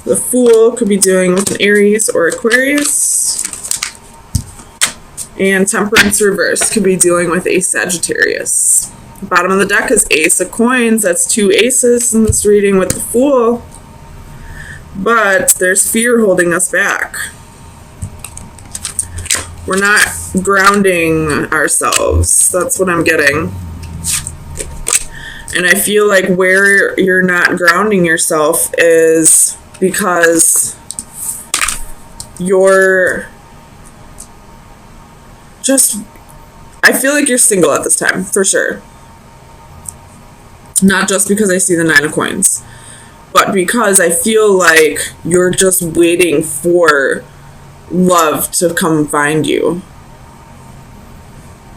The Fool could be dealing with an Aries or Aquarius. And Temperance reverse could be dealing with a Sagittarius. The bottom of the deck is Ace of Coins. That's 2 aces in this reading with the Fool. But there's fear holding us back. We're not grounding ourselves. That's what I'm getting. And I feel like where you're not grounding yourself is because you're just, I feel like you're single at this time, for sure. Not just because I see the 9 of Coins, but because I feel like you're just waiting for love to come find you.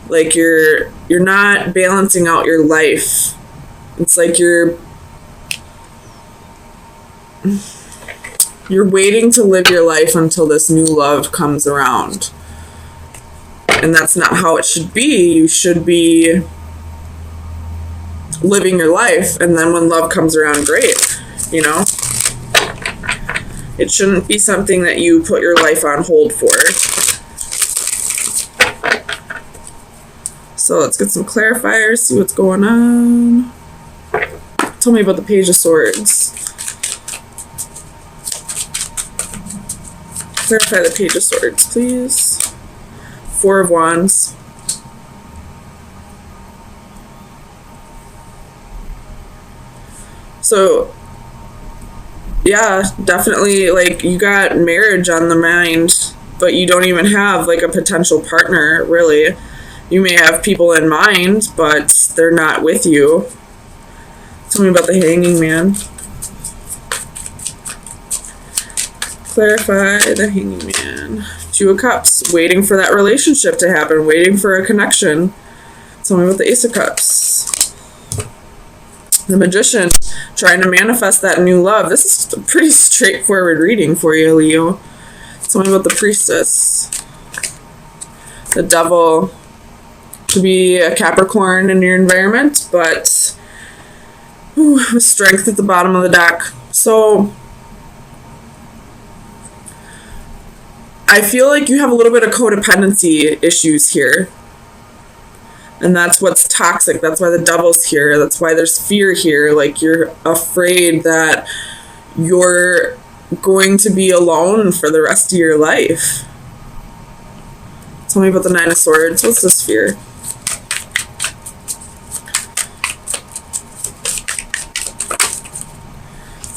Like you're not balancing out your life. It's like you're waiting to live your life until this new love comes around. And that's not how it should be. You should be living your life, and then when love comes around, great, you know? It shouldn't be something that you put your life on hold for. So let's get some clarifiers, see what's going on. Tell me about the Page of Swords. Clarify the Page of Swords, please. 4 of Wands. So, yeah, definitely, like, you got marriage on the mind, but you don't even have, like, a potential partner, really. You may have people in mind, but they're not with you. Tell me about the Hanging Man. Clarify the Hanging Man. 2 of Cups, waiting for that relationship to happen, waiting for a connection. Tell me about the Ace of Cups. The Magician, trying to manifest that new love. This is a pretty straightforward reading for you, Leo. Tell me about the Priestess. The Devil, to be a Capricorn in your environment, but with strength at the bottom of the deck. So I feel like you have a little bit of codependency issues here. And that's what's toxic. That's why the Devil's here. That's why there's fear here. Like, you're afraid that you're going to be alone for the rest of your life. Tell me about the 9 of Swords. What's this fear?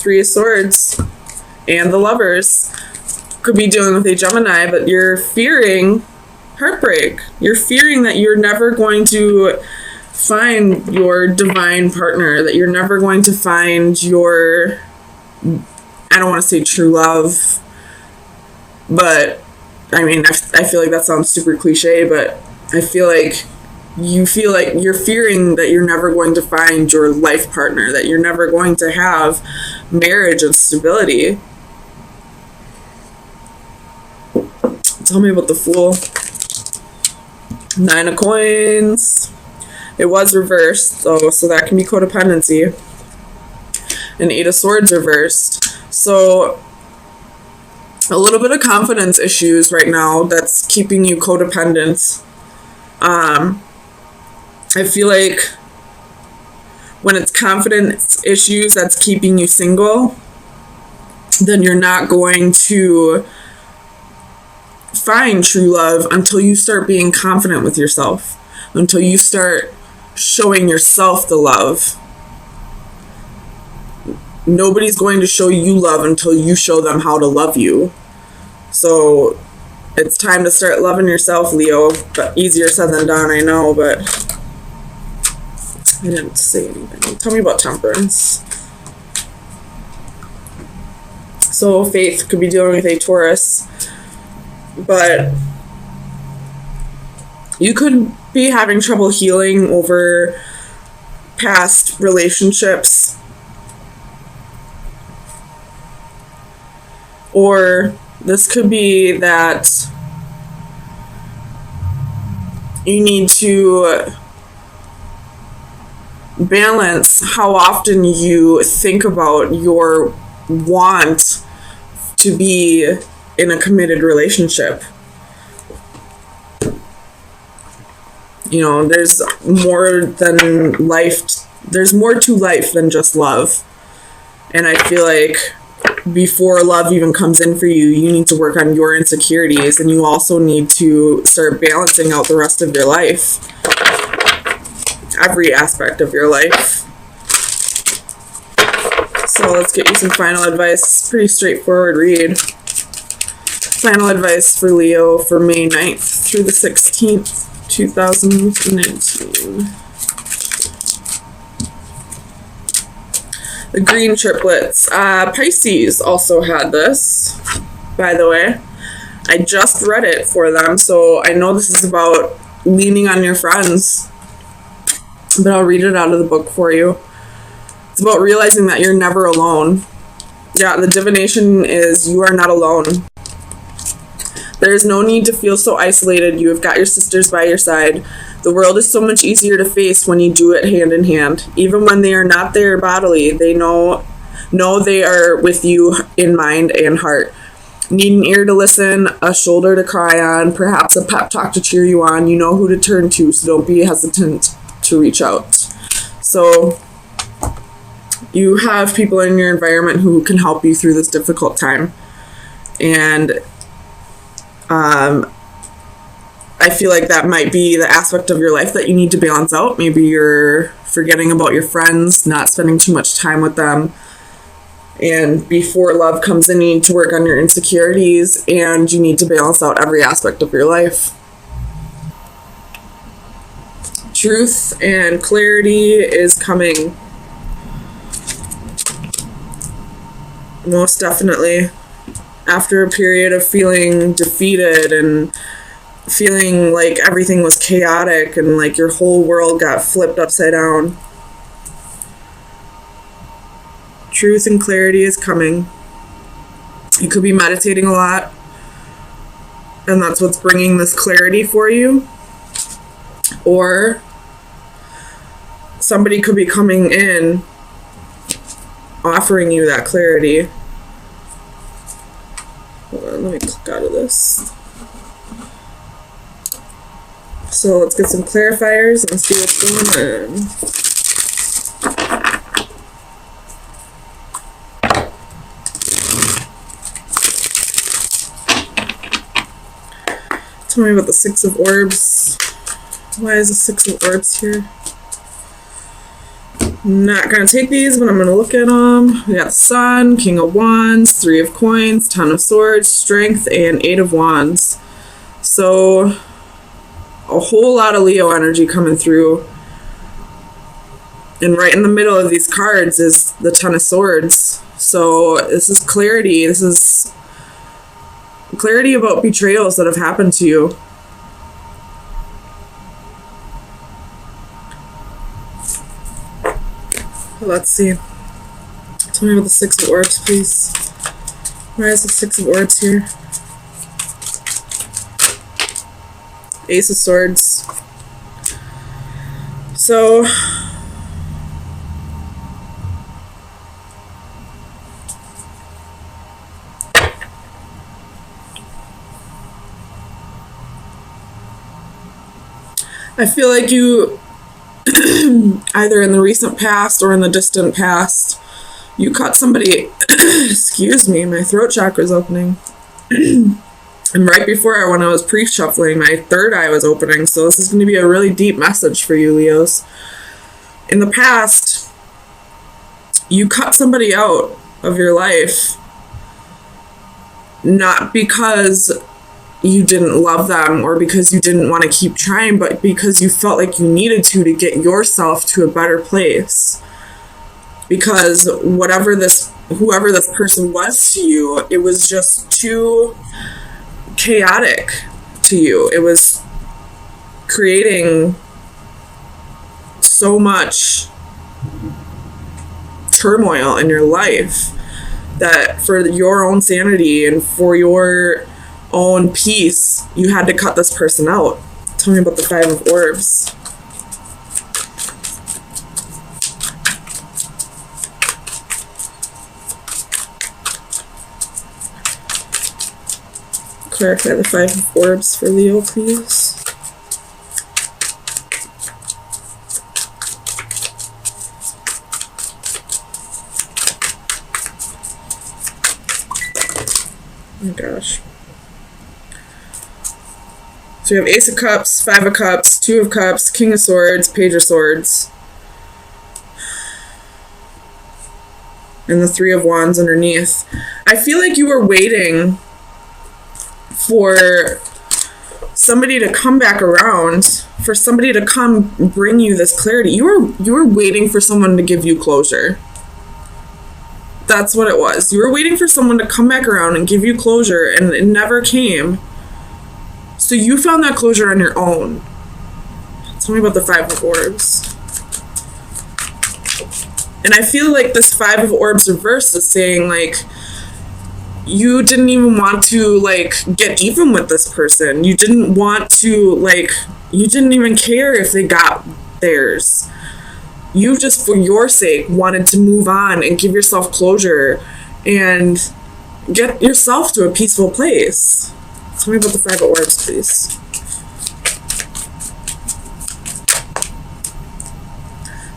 Three of Swords. And the Lovers. Could be dealing with a Gemini, but you're fearing heartbreak. You're fearing that you're never going to find your divine partner, that you're never going to find your, I don't want to say true love, but I mean, I feel like that sounds super cliche, but I feel like you feel like you're fearing that you're never going to find your life partner, that you're never going to have marriage and stability. Tell me about the Fool. 9 of Coins. It was reversed, though, so that can be codependency. And 8 of Swords reversed. So a little bit of confidence issues right now that's keeping you codependent. I feel like when it's confidence issues that's keeping you single, then you're not going to find true love until you start being confident with yourself, until you start showing yourself the love. Nobody's going to show you love until you show them how to love you. So it's time to start loving yourself, Leo. But easier said than done, I know, but I didn't say anything. Tell me about Temperance. So Faith could be dealing with a Taurus, but you could be having trouble healing over past relationships, or this could be that you need to balance how often you think about your want to be in a committed relationship. You know, there's more than life. There's more to life than just love. And I feel like before love even comes in for you, you need to work on your insecurities, and you also need to start balancing out the rest of your life. Every aspect of your life. So let's get you some final advice. Pretty straightforward read. Final advice for Leo for May 9th through the 16th, 2019. The green triplets. Pisces also had this, by the way. I just read it for them, so I know this is about leaning on your friends. But I'll read it out of the book for you. It's about realizing that you're never alone. Yeah, the divination is you are not alone. There is no need to feel so isolated. You have got your sisters by your side. The world is so much easier to face when you do it hand in hand. Even when they are not there bodily, they know they are with you in mind and heart. Need an ear to listen, a shoulder to cry on, perhaps a pep talk to cheer you on. You know who to turn to, so don't be hesitant to reach out. So you have people in your environment who can help you through this difficult time. And I feel like that might be the aspect of your life that you need to balance out. Maybe you're forgetting about your friends, not spending too much time with them. And before love comes in, you need to work on your insecurities, and you need to balance out every aspect of your life. Truth and clarity is coming. Most definitely. After a period of feeling defeated and feeling like everything was chaotic and like your whole world got flipped upside down. Truth and clarity is coming. You could be meditating a lot, and that's what's bringing this clarity for you. Or somebody could be coming in offering you that clarity. Hold on, let me click out of this. So let's get some clarifiers and see what's going on. Tell me about the Six of Orbs. Why is the Six of Orbs here? I'm not going to take these, but I'm going to look at them. We got the Sun, King of Wands, Three of Coins, Ten of Swords, Strength, and Eight of Wands. So a whole lot of Leo energy coming through. And right in the middle of these cards is the Ten of Swords. So this is clarity. This is clarity about betrayals that have happened to you. Let's see. Tell me about the Six of Orbs, please. Why is the Six of Orbs here? Ace of Swords. So I feel like you either in the recent past or in the distant past, you caught somebody, excuse me, my throat chakra's opening. And right before, when I was pre-shuffling, my third eye was opening, so this is going to be a really deep message for you, Leos. In the past, you cut somebody out of your life, not because you didn't love them or because you didn't want to keep trying, but because you felt like you needed to get yourself to a better place. Because whoever this person was to you, it was just too chaotic to you. It was creating so much turmoil in your life that for your own sanity and for your own peace, you had to cut this person out. Tell me about the Five of Orbs. Clarify the Five of Orbs for Leo, please. Oh my gosh. So we have Ace of Cups, Five of Cups, Two of Cups, King of Swords, Page of Swords. And the Three of Wands underneath. I feel like you were waiting for somebody to come back around, for somebody to come bring you this clarity. You were waiting for someone to give you closure. That's what it was. You were waiting for someone to come back around and give you closure, and it never came. So you found that closure on your own. Tell me about the Five of Orbs. And I feel like this Five of Orbs reverse is saying, like, you didn't even want to, like, get even with this person. You didn't want to, like, you didn't even care if they got theirs. You just, for your sake, wanted to move on and give yourself closure and get yourself to a peaceful place. Tell me about the Five of Orbs, please.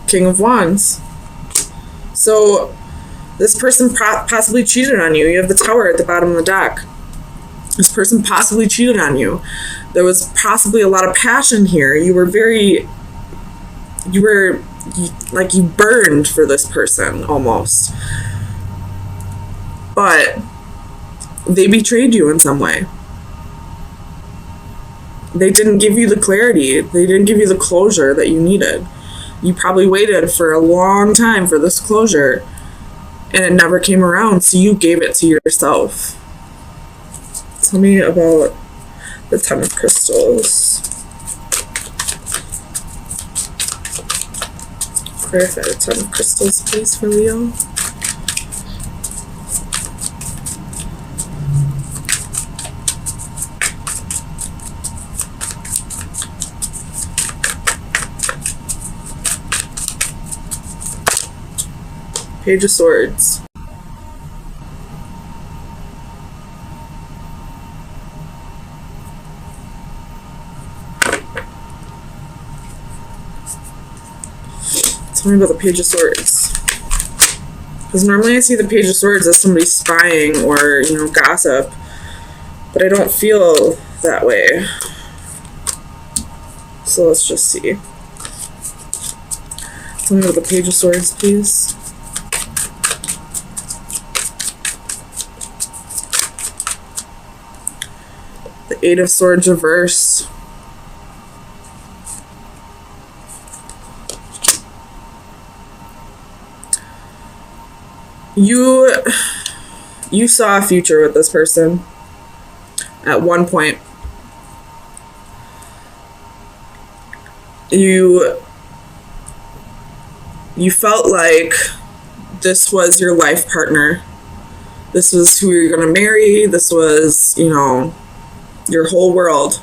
King of Wands. So this person possibly cheated on you. You have the Tower at the bottom of the deck. This person possibly cheated on you. There was possibly a lot of passion here. You burned for this person almost. But they betrayed you in some way. They didn't give you the clarity. They didn't give you the closure that you needed. You probably waited for a long time for this closure, and it never came around, so you gave it to yourself. Tell me about the Ten of Crystals. Clarify the Ten of Crystals, please, for Leo. Page of Swords. Tell me about the Page of Swords. Because normally I see the Page of Swords as somebody spying or, you know, gossip. But I don't feel that way. So let's just see. Tell me about the Page of Swords, please. The Eight of Swords reverse. You saw a future with this person at one point. You felt like this was your life partner. This was who you're going to marry. This was, you know, your whole world.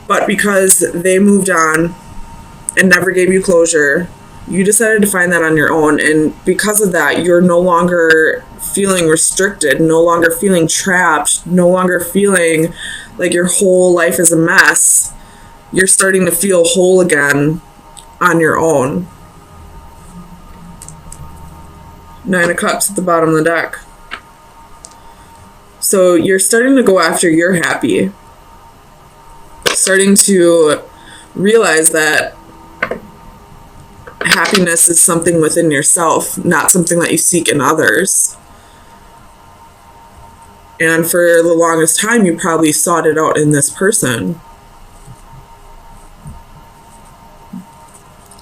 But because they moved on and never gave you closure, you decided to find that on your own. And because of that, you're no longer feeling restricted, no longer feeling trapped, no longer feeling like your whole life is a mess. You're starting to feel whole again on your own. Nine of Cups at the bottom of the deck. So you're starting to go after your happy. Starting to realize that happiness is something within yourself, not something that you seek in others. And for the longest time, you probably sought it out in this person.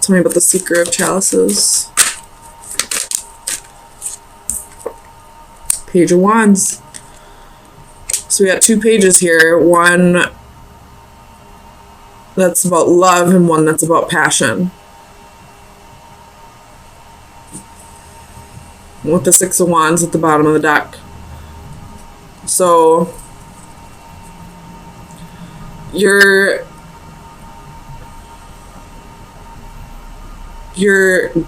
Tell me about the Seeker of Chalices. Page of Wands. So we got two pages here. One that's about love and one that's about passion. With the Six of Wands at the bottom of the deck. So you're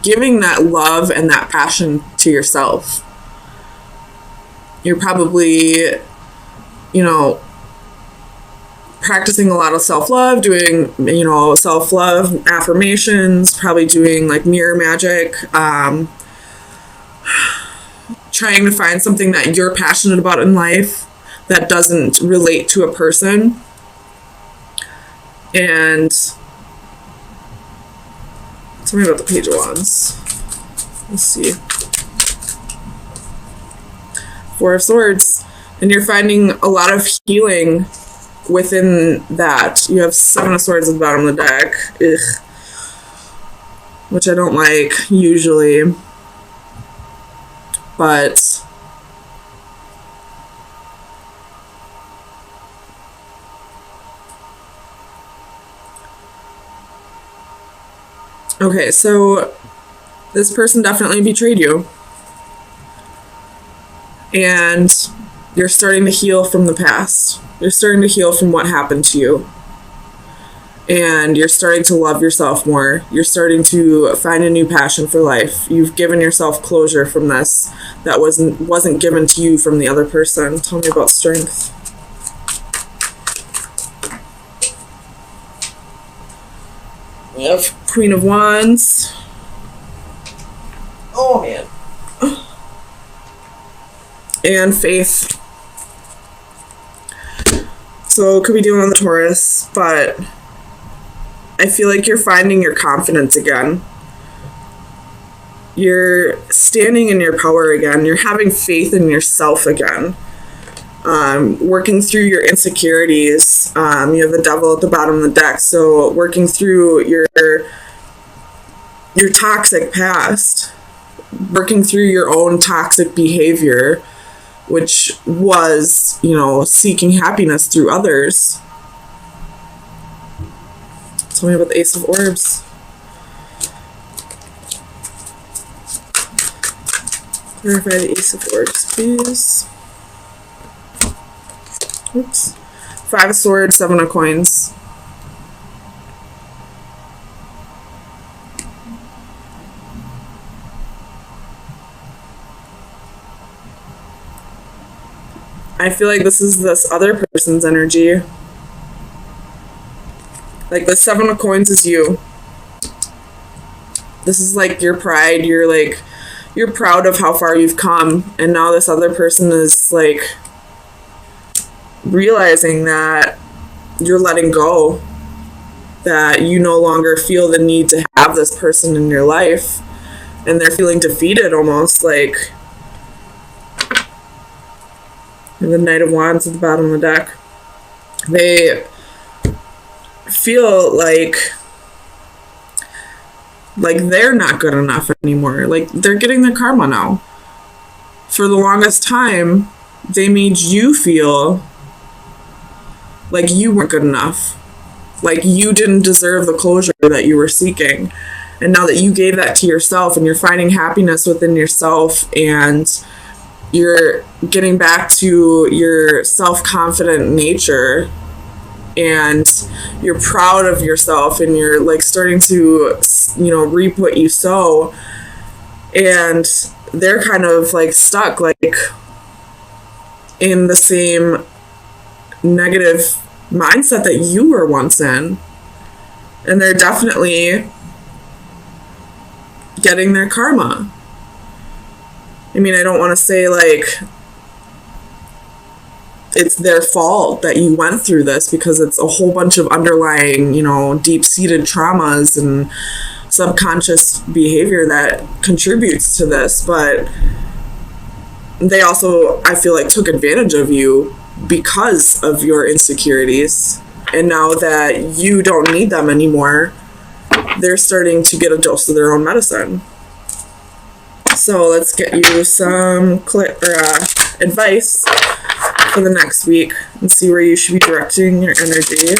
giving that love and that passion to yourself. You're probably you know, practicing a lot of self-love, doing, you know, self-love affirmations, probably doing like mirror magic, trying to find something that you're passionate about in life that doesn't relate to a person. And tell me about the Page of Wands. Let's see. Four of Swords. And you're finding a lot of healing within that. You have Seven of Swords at the bottom of the deck. Ugh. Which I don't like usually. But okay, so this person definitely betrayed you. And you're starting to heal from the past. You're starting to heal from what happened to you. And you're starting to love yourself more. You're starting to find a new passion for life. You've given yourself closure from this that wasn't given to you from the other person. Tell me about strength. We have Queen of Wands. Oh, man. And faith. So it could be dealing with the Taurus, but I feel like you're finding your confidence again. You're standing in your power again. You're having faith in yourself again. Working through your insecurities. You have the Devil at the bottom of the deck, so working through your toxic past. Working through your own toxic behavior, which was, you know, seeking happiness through others. Tell me about the Ace of Orbs. Clarify the Ace of Orbs, please. Oops. Five of Swords, Seven of Coins. I feel like this is this other person's energy. Like the Seven of Coins is you. This is like your pride. You're proud of how far you've come. And now this other person is like realizing that you're letting go. That you no longer feel the need to have this person in your life. And they're feeling defeated almost, like. And the Knight of Wands at the bottom of the deck. They feel like they're not good enough anymore. Like they're getting their karma now. For the longest time, they made you feel like you weren't good enough. Like you didn't deserve the closure that you were seeking. And now that you gave that to yourself and you're finding happiness within yourself and you're getting back to your self-confident nature and you're proud of yourself and you're like starting to, you know, reap what you sow, and they're kind of like stuck like in the same negative mindset that you were once in, and they're definitely getting their karma. I mean, I don't want to say, like, it's their fault that you went through this, because it's a whole bunch of underlying, you know, deep-seated traumas and subconscious behavior that contributes to this. But they also, I feel like, took advantage of you because of your insecurities. And now that you don't need them anymore, they're starting to get a dose of their own medicine. So let's get you some advice for the next week and see where you should be directing your energy.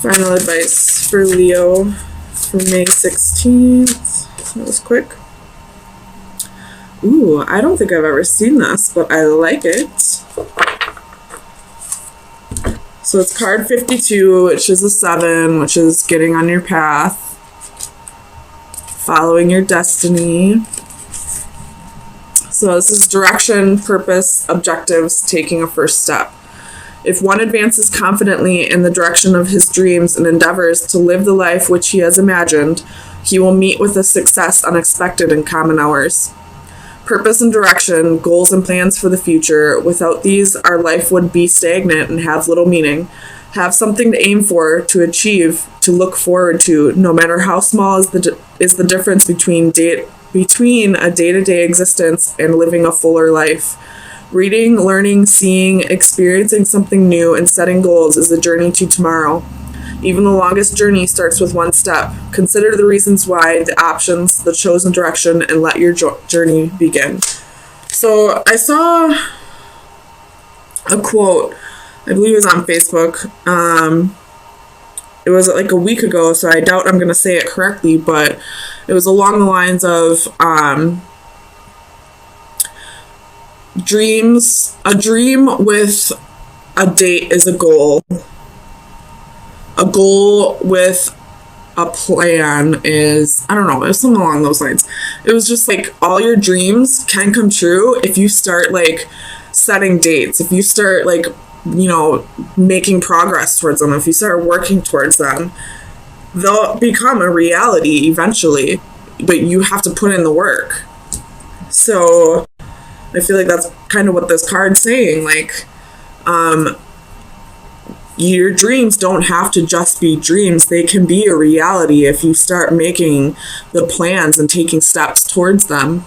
Final advice for Leo for May 16th. That was quick. Ooh, I don't think I've ever seen this, but I like it. So it's card 52, which is a 7, which is getting on your path. following your destiny. So this is direction, purpose, objectives, taking a first step. If one advances confidently in the direction of his dreams and endeavors to live the life which he has imagined, he will meet with a success unexpected in common hours. Purpose and direction, goals and plans for the future. Without these, our life would be stagnant and have little meaning. Have something to aim for, to achieve, to look forward to, no matter how small is the difference between a day-to-day existence and living a fuller life. Reading, learning, seeing, experiencing something new, and setting goals is a journey to tomorrow. Even the longest journey starts with one step. Consider the reasons why, the options, the chosen direction, and let your journey begin. So I saw a quote, I believe it was on Facebook. It was like a week ago, so I doubt I'm going to say it correctly, but it was along the lines of a dream with a date is a goal. A goal with a plan is, I don't know, it was something along those lines. It was just like all your dreams can come true if you start like setting dates, if you start like, you know, making progress towards them, if you start working towards them, they'll become a reality eventually, but you have to put in the work. So I feel like that's kind of what this card's saying, like, your dreams don't have to just be dreams. They can be a reality if you start making the plans and taking steps towards them.